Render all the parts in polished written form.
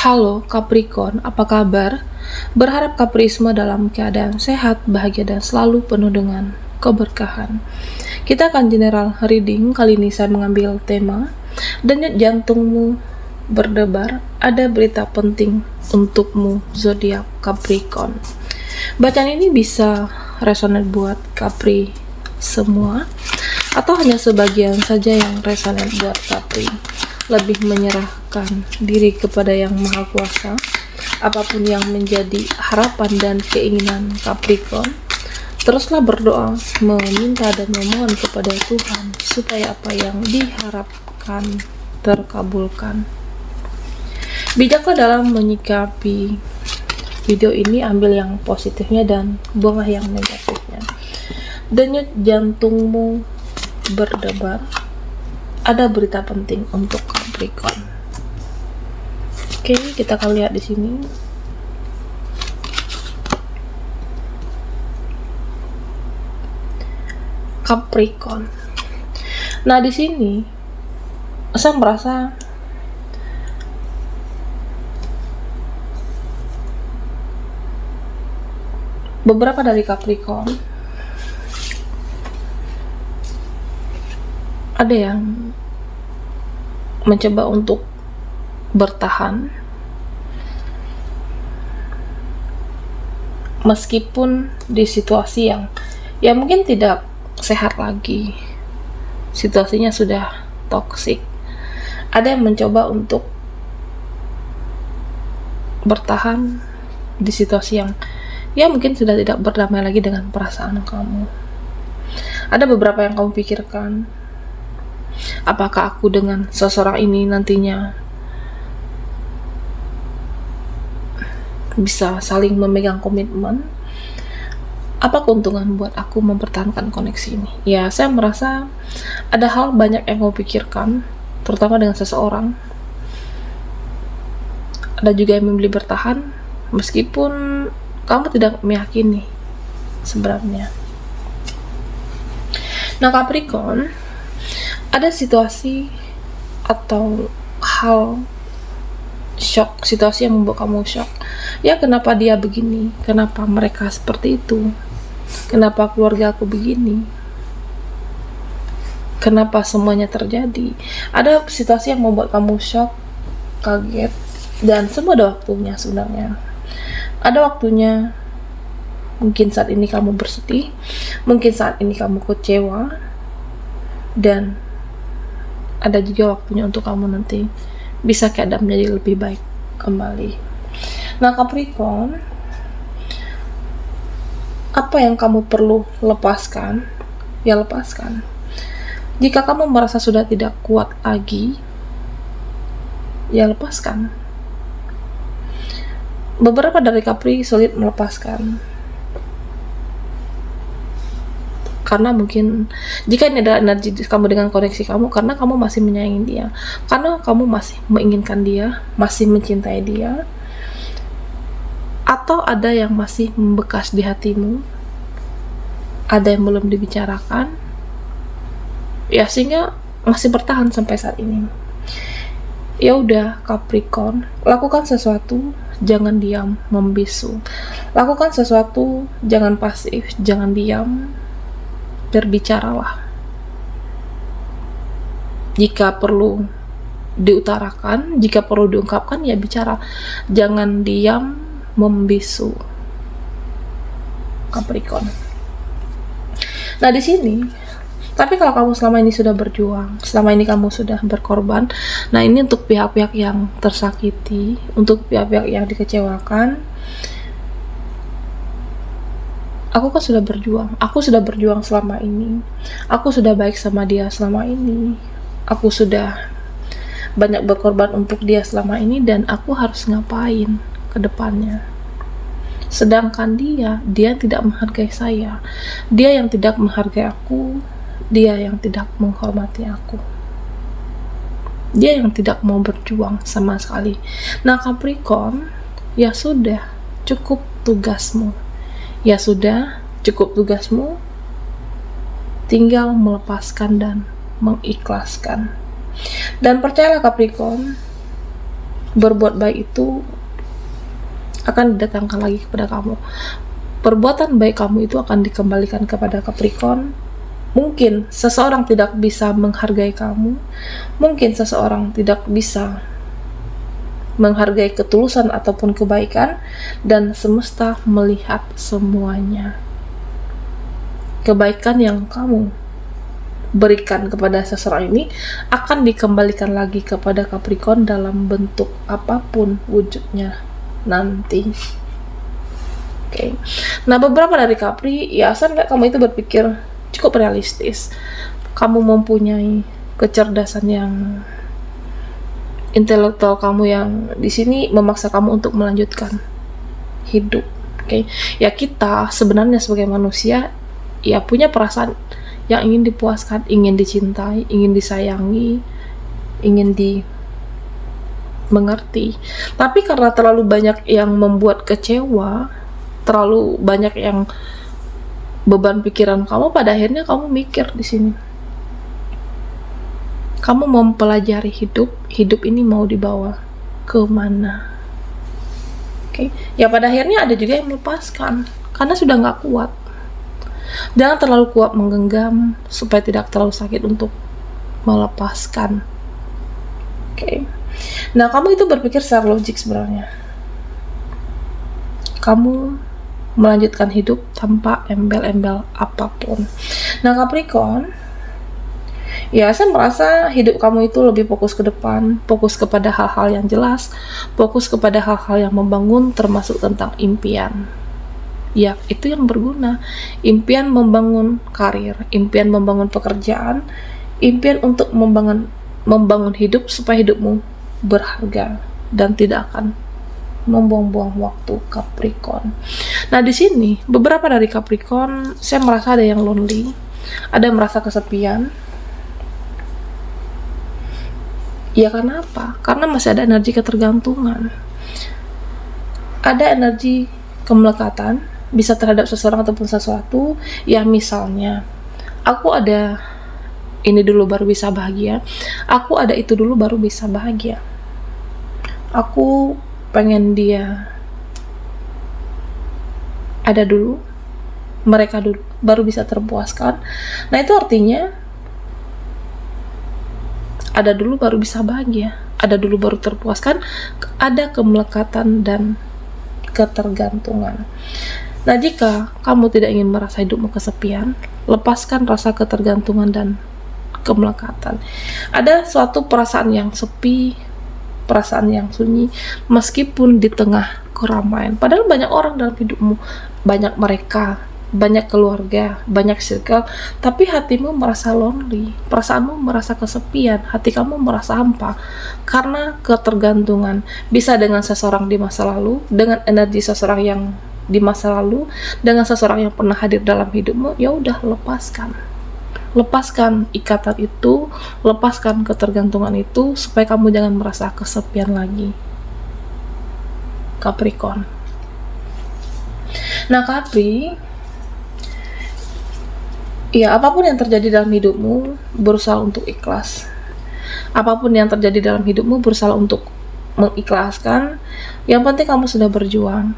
Halo Capricorn, apa kabar? Berharap Kaprisme dalam keadaan sehat, bahagia, dan selalu penuh dengan keberkahan. Kita akan general reading. Kali ini saya mengambil tema Denyut jantungmu berdebar, ada berita penting untukmu, zodiak Capricorn. Bacaan ini bisa resonate buat Capri semua, atau hanya sebagian saja yang resonate buat Capri. Lebih menyerahkan diri kepada Yang Maha Kuasa. Apapun yang menjadi harapan dan keinginan Capricorn, teruslah berdoa, meminta dan memohon kepada Tuhan supaya apa yang diharapkan terkabulkan. Bijaklah dalam menyikapi video ini, ambil yang positifnya dan buanglah yang negatifnya. Denyut jantungmu berdebar, ada berita penting untuk Capricorn. Oke, kita akan lihat di sini. Capricorn. Nah, di sini saya merasa beberapa dari Capricorn ada yang mencoba untuk bertahan meskipun di situasi yang mungkin tidak sehat lagi, situasinya sudah toksik. Ada yang mencoba untuk bertahan di situasi yang mungkin sudah tidak berdamai lagi dengan perasaan kamu. Ada beberapa yang kamu pikirkan, apakah aku dengan seseorang ini nantinya bisa saling memegang komitmen? Apa keuntungan buat aku mempertahankan koneksi ini? Ya, saya merasa ada hal banyak yang kamu pikirkan, terutama dengan seseorang. Ada juga yang memilih bertahan meskipun kamu tidak meyakini sebenarnya. Nah, Capricorn, ada situasi atau hal shock, situasi yang membuat kamu shock. Ya, kenapa dia begini? Kenapa mereka seperti itu? Kenapa keluarga aku begini? Kenapa semuanya terjadi? Ada situasi yang membuat kamu shock, kaget, dan semua ada waktunya sebenarnya. Ada waktunya, mungkin saat ini kamu bersedih, mungkin saat ini kamu kecewa, dan ada juga waktunya untuk kamu nanti bisa keadaan menjadi lebih baik kembali. Nah, Capricorn, apa yang kamu perlu lepaskan, ya lepaskan. Jika kamu merasa sudah tidak kuat lagi, ya lepaskan. Beberapa dari Capri sulit melepaskan, karena mungkin jika ini adalah energi kamu dengan koneksi kamu, karena kamu masih menyayangi dia, karena kamu masih menginginkan dia, masih mencintai dia, atau ada yang masih membekas di hatimu, ada yang belum dibicarakan, ya sehingga masih bertahan sampai saat ini. Ya udah, Capricorn, lakukan sesuatu, jangan diam membisu. Lakukan sesuatu, jangan pasif, jangan diam, berbicaralah. Jika perlu diutarakan, jika perlu diungkapkan, ya bicara. Jangan diam membisu, Capricorn. Nah, di sini, tapi kalau kamu selama ini sudah berjuang, selama ini kamu sudah berkorban, nah ini untuk pihak-pihak yang tersakiti, untuk pihak-pihak yang dikecewakan. Aku kan sudah berjuang, aku sudah berjuang selama ini, aku sudah baik sama dia selama ini, aku sudah banyak berkorban untuk dia selama ini, dan aku harus ngapain ke depannya? Sedangkan dia tidak menghargai saya, dia yang tidak menghargai aku, dia yang tidak menghormati aku, dia yang tidak mau berjuang sama sekali. Nah, Capricorn, ya sudah, cukup tugasmu. Ya sudah, cukup tugasmu. Tinggal melepaskan dan mengikhlaskan. Dan percayalah Capricorn, berbuat baik itu akan didatangkan lagi kepada kamu. Perbuatan baik kamu itu akan dikembalikan kepada Capricorn. Mungkin seseorang tidak bisa menghargai kamu, mungkin seseorang tidak bisa menghargai ketulusan ataupun kebaikan, dan semesta melihat semuanya. Kebaikan yang kamu berikan kepada seseorang ini akan dikembalikan lagi kepada Capricorn dalam bentuk apapun wujudnya nanti. Oke. Nah, beberapa dari Capri, ya asal nggak kamu itu berpikir cukup realistis. Kamu mempunyai kecerdasan yang intelektual kamu yang di sini memaksa kamu untuk melanjutkan hidup. Oke. Ya kita sebenarnya sebagai manusia ya punya perasaan yang ingin dipuaskan, ingin dicintai, ingin disayangi, ingin dimengerti. Tapi karena terlalu banyak yang membuat kecewa, terlalu banyak yang beban pikiran kamu, pada akhirnya kamu mikir di sini. Kamu mempelajari hidup ini mau dibawa ke mana. Oke. Ya pada akhirnya ada juga yang melepaskan karena sudah nggak kuat. Jangan terlalu kuat menggenggam supaya tidak terlalu sakit untuk melepaskan. Oke. Nah, kamu itu berpikir secara logik sebenarnya. Kamu melanjutkan hidup tanpa embel-embel apapun. Nah, Capricorn, ya saya merasa hidup kamu itu lebih fokus ke depan, fokus kepada hal-hal yang jelas, fokus kepada hal-hal yang membangun, termasuk tentang impian. Ya, itu yang berguna. Impian membangun karir, impian membangun pekerjaan, impian untuk membangun hidup supaya hidupmu berharga dan tidak akan membuang-buang waktu, Capricorn. Nah, di sini beberapa dari Capricorn saya merasa ada yang lonely, ada yang merasa kesepian. Ya karena apa? Karena masih ada energi ketergantungan. Ada energi kemelekatan, bisa terhadap seseorang ataupun sesuatu. Ya misalnya, aku ada ini dulu baru bisa bahagia. Aku ada itu dulu baru bisa bahagia. Aku pengen dia ada dulu, mereka dulu, baru bisa terpuaskan. Nah itu artinya ada dulu baru bisa bahagia, ada dulu baru terpuaskan, ada kemelekatan dan ketergantungan. Nah, jika kamu tidak ingin merasa hidupmu kesepian, lepaskan rasa ketergantungan dan kemelekatan. Ada suatu perasaan yang sepi, perasaan yang sunyi, meskipun di tengah keramaian. Padahal banyak orang dalam hidupmu, banyak mereka, banyak keluarga, banyak circle, tapi hatimu merasa lonely, perasaanmu merasa kesepian, hati kamu merasa hampa karena ketergantungan. Bisa dengan seseorang di masa lalu, dengan energi seseorang yang di masa lalu, dengan seseorang yang pernah hadir dalam hidupmu. Ya udah, lepaskan ikatan itu, lepaskan ketergantungan itu supaya kamu jangan merasa kesepian lagi, Capricorn. Nah, Capri, ya, apapun yang terjadi dalam hidupmu, berusaha untuk ikhlas. Apapun yang terjadi dalam hidupmu, berusaha untuk mengikhlaskan. Yang penting kamu sudah berjuang.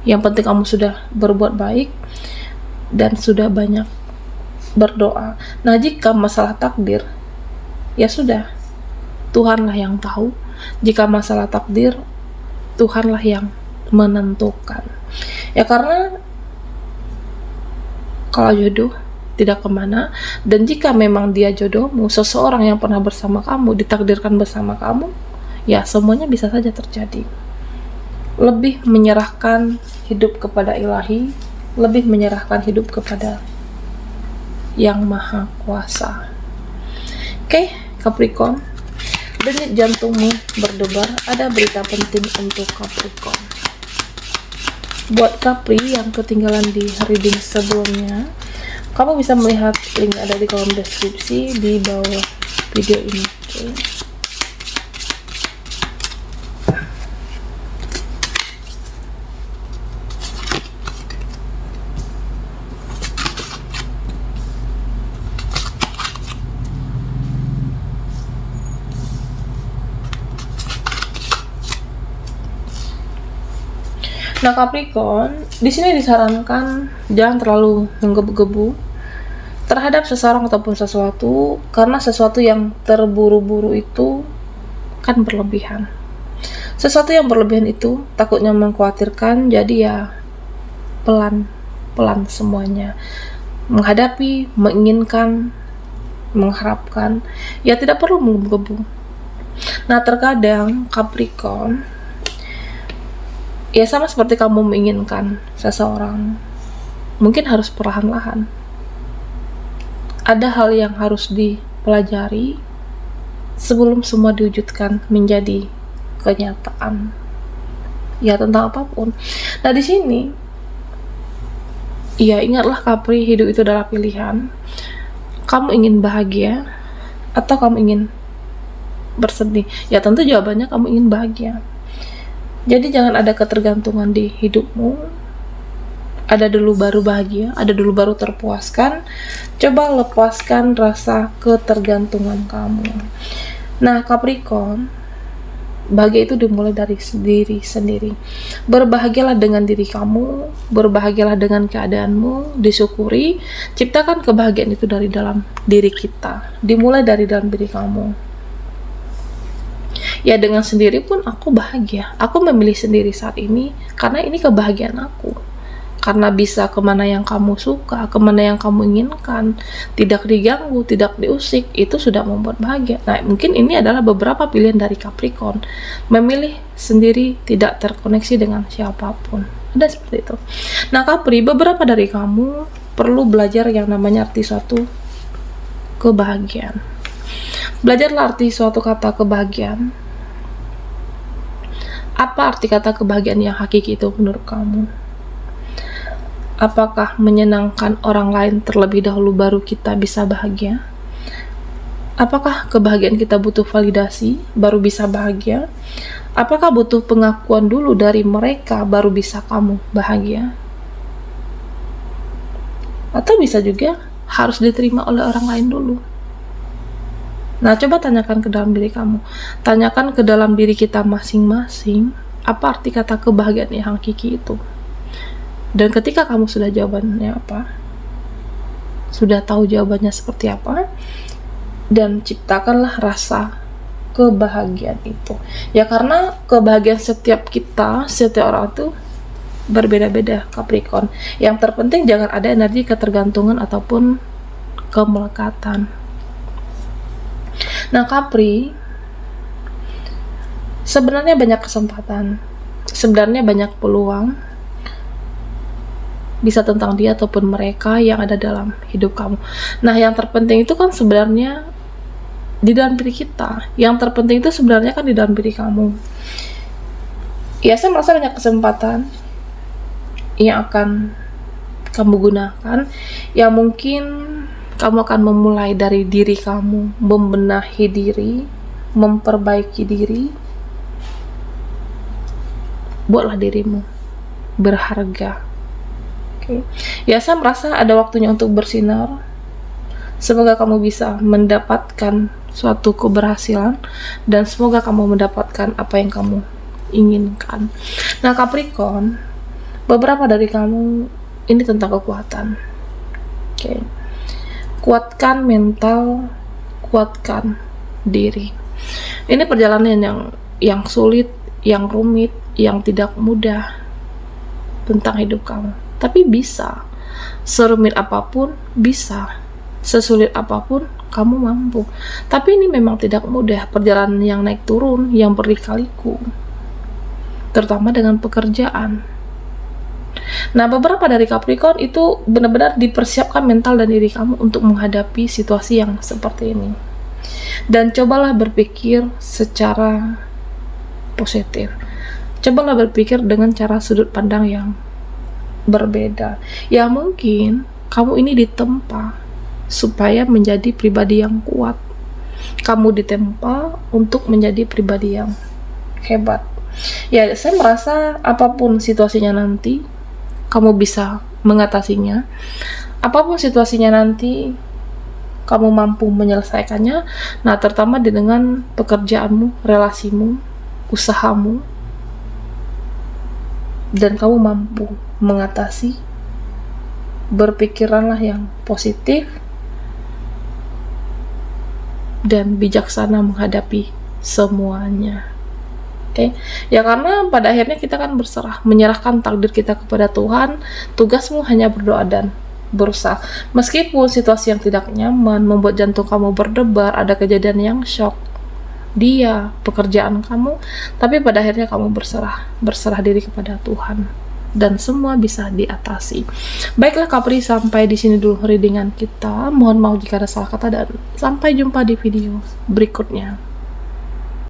Yang penting kamu sudah berbuat baik dan sudah banyak berdoa. Nah, jika masalah takdir, ya sudah, Tuhanlah yang tahu. Jika masalah takdir, Tuhanlah yang menentukan. Ya karena kalau jodoh tidak kemana, dan jika memang dia jodohmu, seseorang yang pernah bersama kamu, ditakdirkan bersama kamu, ya semuanya bisa saja terjadi. Lebih menyerahkan hidup kepada ilahi, lebih menyerahkan hidup kepada yang maha kuasa. Oke, Capricorn, denyut jantungmu berdebar, ada berita penting untuk Capricorn. Buat Capri yang ketinggalan di reading sebelumnya, kamu bisa melihat link ada di kolom deskripsi di bawah video ini. Okay. Nah, Capricorn, di sini disarankan jangan terlalu menggebu-gebu terhadap seseorang ataupun sesuatu, karena sesuatu yang terburu-buru itu kan berlebihan. Sesuatu yang berlebihan itu takutnya mengkhawatirkan, jadi ya pelan-pelan semuanya. Menghadapi, menginginkan, mengharapkan, ya tidak perlu menggebu-gebu. Nah, terkadang Capricorn, ya sama seperti kamu menginginkan seseorang, mungkin harus perlahan-lahan. Ada hal yang harus dipelajari sebelum semua diwujudkan menjadi kenyataan. Ya, tentang apapun. Nah, di sini ya ingatlah Capri, hidup itu adalah pilihan. Kamu ingin bahagia atau kamu ingin bersedih? Ya tentu jawabannya kamu ingin bahagia. Jadi jangan ada ketergantungan di hidupmu. Ada dulu baru bahagia, ada dulu baru terpuaskan. Coba lepaskan rasa ketergantungan kamu. Nah, Capricorn, bahagia itu dimulai dari diri sendiri. Berbahagialah dengan diri kamu, berbahagialah dengan keadaanmu, disyukuri. Ciptakan kebahagiaan itu dari dalam diri kita, dimulai dari dalam diri kamu. Ya, dengan sendiri pun aku bahagia. Aku memilih sendiri saat ini karena ini kebahagiaan aku. Karena bisa kemana yang kamu suka, kemana yang kamu inginkan, tidak diganggu, tidak diusik, itu sudah membuat bahagia. Nah, mungkin ini adalah beberapa pilihan dari Capricorn. Memilih sendiri, tidak terkoneksi dengan siapapun. Ada seperti itu. Nah, Capri, beberapa dari kamu perlu belajar yang namanya arti suatu kebahagiaan. Belajarlah arti suatu kata kebahagiaan. Apa arti kata kebahagiaan yang hakiki itu menurut kamu? Apakah menyenangkan orang lain terlebih dahulu baru kita bisa bahagia? Apakah kebahagiaan kita butuh validasi baru bisa bahagia? Apakah butuh pengakuan dulu dari mereka baru bisa kamu bahagia? Atau bisa juga harus diterima oleh orang lain dulu? Nah, coba tanyakan ke dalam diri kamu. Tanyakan ke dalam diri kita masing-masing, apa arti kata kebahagiaan yang hakiki itu? Dan ketika kamu sudah jawabannya apa, sudah tahu jawabannya seperti apa, dan ciptakanlah rasa kebahagiaan itu. Ya, karena kebahagiaan setiap kita, setiap orang itu berbeda-beda, Capricorn. Yang terpenting jangan ada energi ketergantungan ataupun kemelekatan. Nah, Capri, sebenarnya banyak kesempatan, sebenarnya banyak peluang, bisa tentang dia ataupun mereka yang ada dalam hidup kamu. Nah, yang terpenting itu kan sebenarnya di dalam diri kita. Yang terpenting itu sebenarnya kan di dalam diri kamu. Ya, saya merasa banyak kesempatan yang akan kamu gunakan. Ya, mungkin kamu akan memulai dari diri kamu, membenahi diri, memperbaiki diri. Buatlah dirimu berharga. Ya, saya merasa ada waktunya untuk bersinar. Semoga kamu bisa mendapatkan suatu keberhasilan dan semoga kamu mendapatkan apa yang kamu inginkan. Nah, Capricorn, beberapa dari kamu ini tentang kekuatan. Kuatkan mental, kuatkan diri. Ini perjalanan yang sulit, yang rumit, yang tidak mudah tentang hidup kamu. Tapi bisa, serumit apapun bisa, sesulit apapun kamu mampu. Tapi ini memang tidak mudah, perjalanan yang naik turun, yang berliku-liku, terutama dengan pekerjaan. Nah, beberapa dari Capricorn itu benar-benar dipersiapkan mental dan diri kamu untuk menghadapi situasi yang seperti ini. Dan cobalah berpikir secara positif. Cobalah berpikir dengan cara sudut pandang yang berbeda. Ya, mungkin kamu ini ditempa supaya menjadi pribadi yang kuat. Kamu ditempa untuk menjadi pribadi yang hebat. Ya, saya merasa apapun situasinya nanti, kamu bisa mengatasinya. Apapun situasinya nanti, kamu mampu menyelesaikannya. Nah, terutama dengan pekerjaanmu, relasimu, usahamu. dan kamu mampu mengatasi. Berpikiranlah yang positif dan bijaksana menghadapi semuanya. Oke, ya karena pada akhirnya kita kan berserah, menyerahkan takdir kita kepada Tuhan. Tugasmu hanya berdoa dan berusaha. Meskipun situasi yang tidak nyaman membuat jantung kamu berdebar, ada kejadian yang shock, pekerjaan kamu, tapi pada akhirnya kamu berserah diri kepada Tuhan, dan semua bisa diatasi. Baiklah Kapri, sampai di sini dulu readingan kita. Mohon maaf jika ada salah kata, dan sampai jumpa di video berikutnya.